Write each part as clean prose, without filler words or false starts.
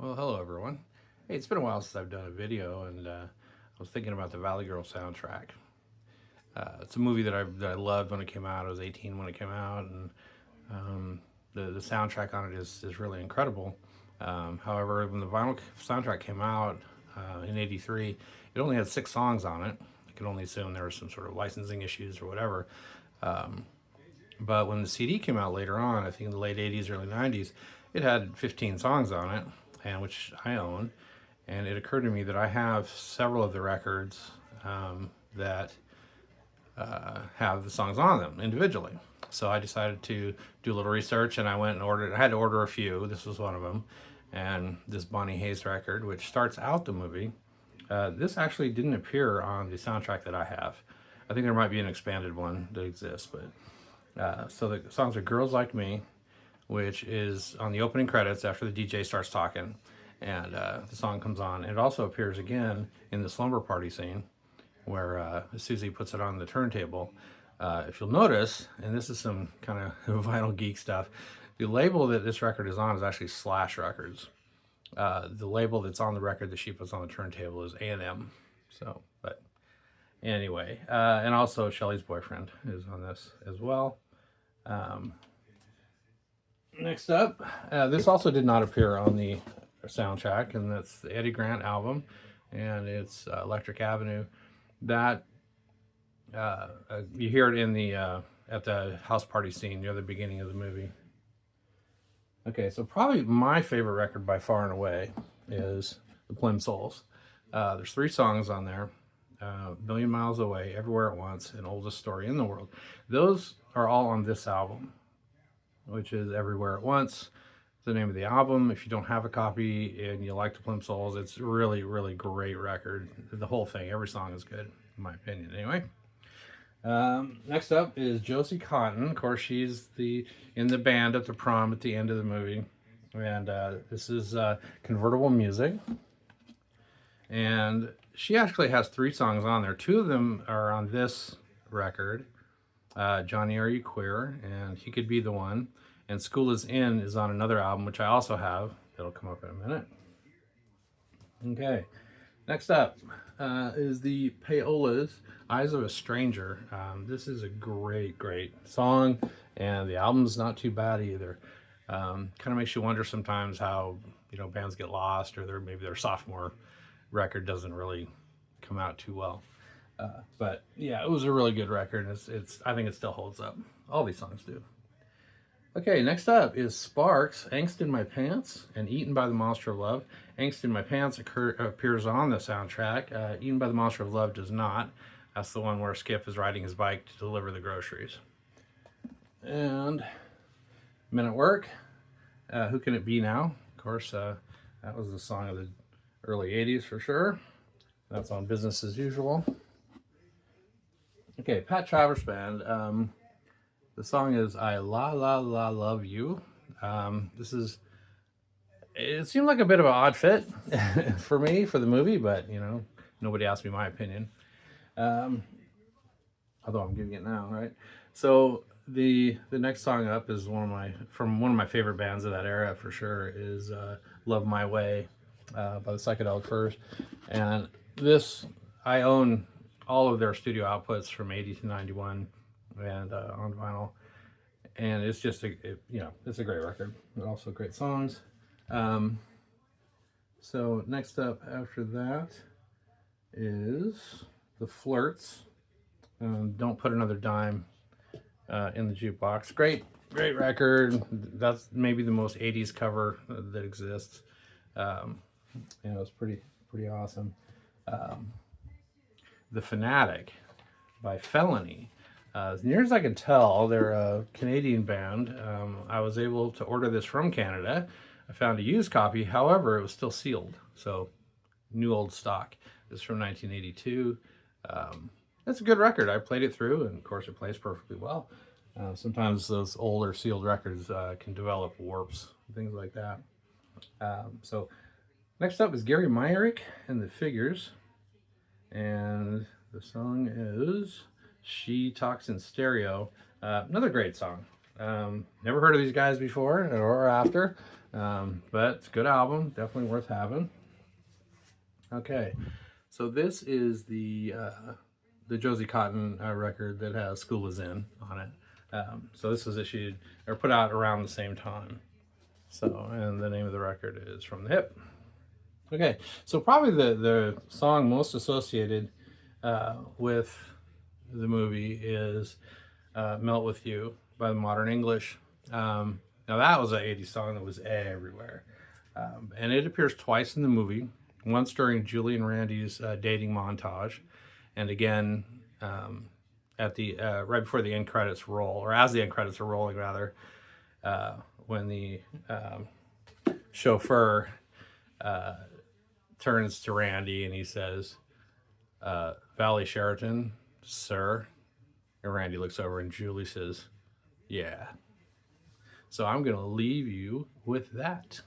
Well, hello everyone. Hey, it's been a while since I've done a video, and I was thinking about the Valley Girl soundtrack. It's a movie that I loved when it came out. I was 18 when it came out, and the soundtrack on it is really incredible. However, when the vinyl soundtrack came out in '83, it only had 6 songs on it. I can only assume there were some sort of licensing issues or whatever. But when the CD came out later on, I think in the late '80s, early '90s, it had 15 songs on it, and which I own. And it occurred to me that I have several of the records that have the songs on them individually. So I decided to do a little research, and I went and ordered. I had to order a few. This was one of them, and this Bonnie Hayes record, which starts out the movie. This actually didn't appear on the soundtrack that I have. I think there might be an expanded one that exists, but so the songs are "Girls Like Me," which is on the opening credits after the DJ starts talking, and the song comes on. It also appears again in the slumber party scene where Susie puts it on the turntable. If you'll notice, and this is some kind of vinyl geek stuff, the label that this record is on is actually Slash Records. The label that's on the record that she puts on the turntable is A&M. So, but anyway, and also Shelley's boyfriend is on this as well. Um, Next up, this also did not appear on the soundtrack, and that's the Eddie Grant album, and it's Electric Avenue. That you hear it in the at the house party scene near the beginning of the movie. Okay, so probably my favorite record by far and away is the Plimsouls. There's 3 songs on there: "Million Miles Away," "Everywhere at Once," and "Oldest Story in the World." Those are all on this album, which is "Everywhere at Once." The name of the album. If you don't have a copy and you like the Plimsouls, it's really, really great record. The whole thing, every song is good, in my opinion. Anyway, next up is Josie Cotton. Of course, she's in the band at the prom at the end of the movie, and this is Convertible Music. And she actually has 3 songs on there. 2 of them are on this record. Johnny, Are You Queer? And He Could Be the One. And School Is In is on another album, which I also have. It'll come up in a minute. Okay. Next up is the Payolas, Eyes of a Stranger. This is a great, great song, and the album's not too bad either. Kind of makes you wonder sometimes how bands get lost, or maybe their sophomore record doesn't really come out too well. But yeah, it was a really good record. It's I think it still holds up. All these songs do. Okay, next up is Sparks, "Angst in My Pants," and "Eaten by the Monster of Love." "Angst in My Pants" appears on the soundtrack. "Eaten by the Monster of Love" does not. That's the one where Skip is riding his bike to deliver the groceries. And "Men at Work," "Who Can It Be Now?" Of course, that was the song of the early 80s for sure. That's on "Business as Usual." Okay, Pat Travers Band. The song is "I La La La Love You." It seemed like a bit of an odd fit for me for the movie, but nobody asked me my opinion. Um, Although I'm giving it now, right? So the next song up is from one of my favorite bands of that era for sure is "Love My Way" by the Psychedelic Furs, and this I own all of their studio outputs from '80 to '91 and on vinyl, and it's just it's a great record. And also great songs. Um, so next up after that is the Flirts. "Don't Put Another Dime in the Jukebox." Great record. That's maybe the most '80s cover that exists. It's pretty awesome. Um, the Fanatic by Felony. As near as I can tell, they're a Canadian band. I was able to order this from Canada. I found a used copy, however, it was still sealed. So, new old stock. This is from 1982. It's a good record. I played it through, and of course, it plays perfectly well. Sometimes those older sealed records can develop warps, things like that. So, next up is Gary Myrick and the Figures. And the song is "She Talks in Stereo." Another great song. Never heard of these guys before or after, But it's a good album, definitely worth having. Okay, so this is the Josie Cotton record that has "School Is In" on it. So this was issued or put out around the same time. So, and the name of the record is "From the Hip." Okay, so probably the song most associated with the movie is "Melt with You" by the Modern English. Now that was an '80s song that was everywhere, and it appears twice in the movie. Once during Julie and Randy's dating montage, and again at the right before the end credits roll, or as the end credits are rolling, rather, when the chauffeur turns to Randy and he says, "Valley Sheraton, sir." And Randy looks over and Julie says, "Yeah." So I'm going to leave you with that.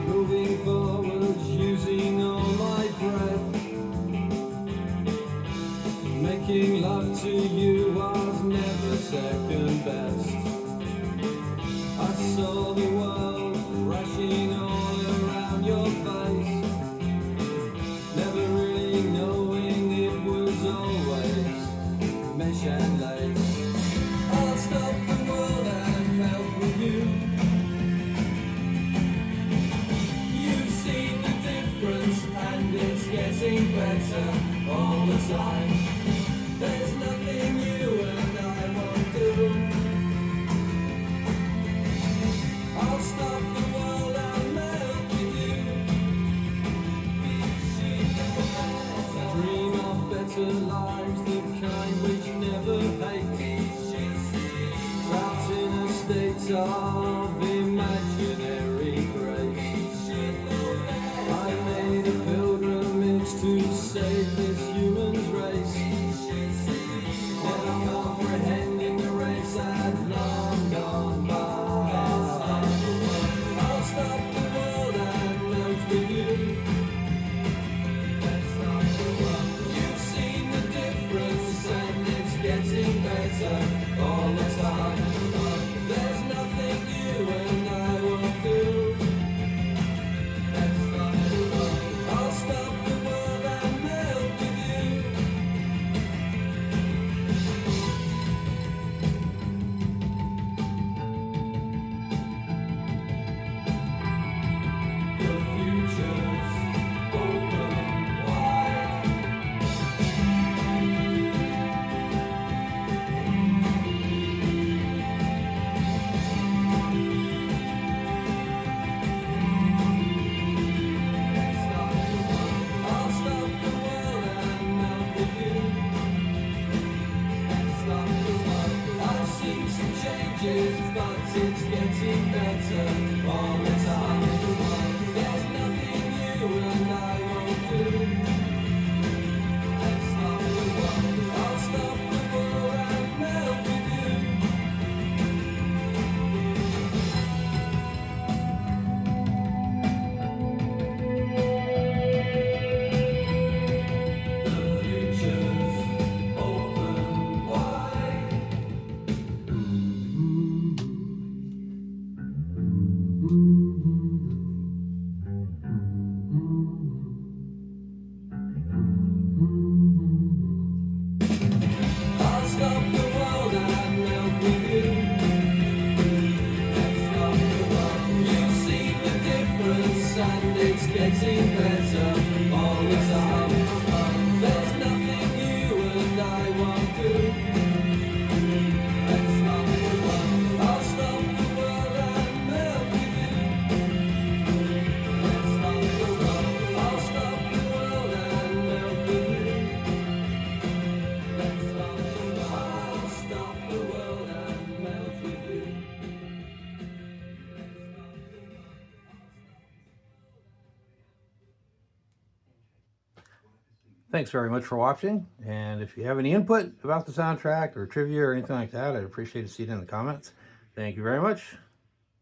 Moving forward, using all my breath. Making love to you was never second best. I saw the world rushing all around your face, never really knowing it was always mesh and lace. I'll stop the world and melt with you. You've seen the difference and it's getting better all the time. There's nothing you and I won't do. I'll stop the world and melt with you. Dream of better lives, the kind which never hate. Trapped in a state of imaginary grace. I made a pilgrimage to save this human race. Never comprehending the race had long gone by. I'll stop the world and melt with you. You've seen the difference and it's getting better all the time. There's nothing you and I won't do. I'll stop the world and melt with you. The future's open wide. I'll stop the world and melt with you. I've seen some changes, but it's getting better all the time. There's nothing you and I won't do. I'll stop the world and melt with you. The future's open wide. I'll stop the world and melt with you. You've seen the difference and it's getting better all the time. There's nothing you and I won't do. I'll stop the world and melt with you. I'll stop the world and melt with you. I'll stop the world and melt with you. Thanks very much for watching, and if you have any input about the soundtrack or trivia or anything like that, I'd appreciate to see it in the comments. Thank you very much.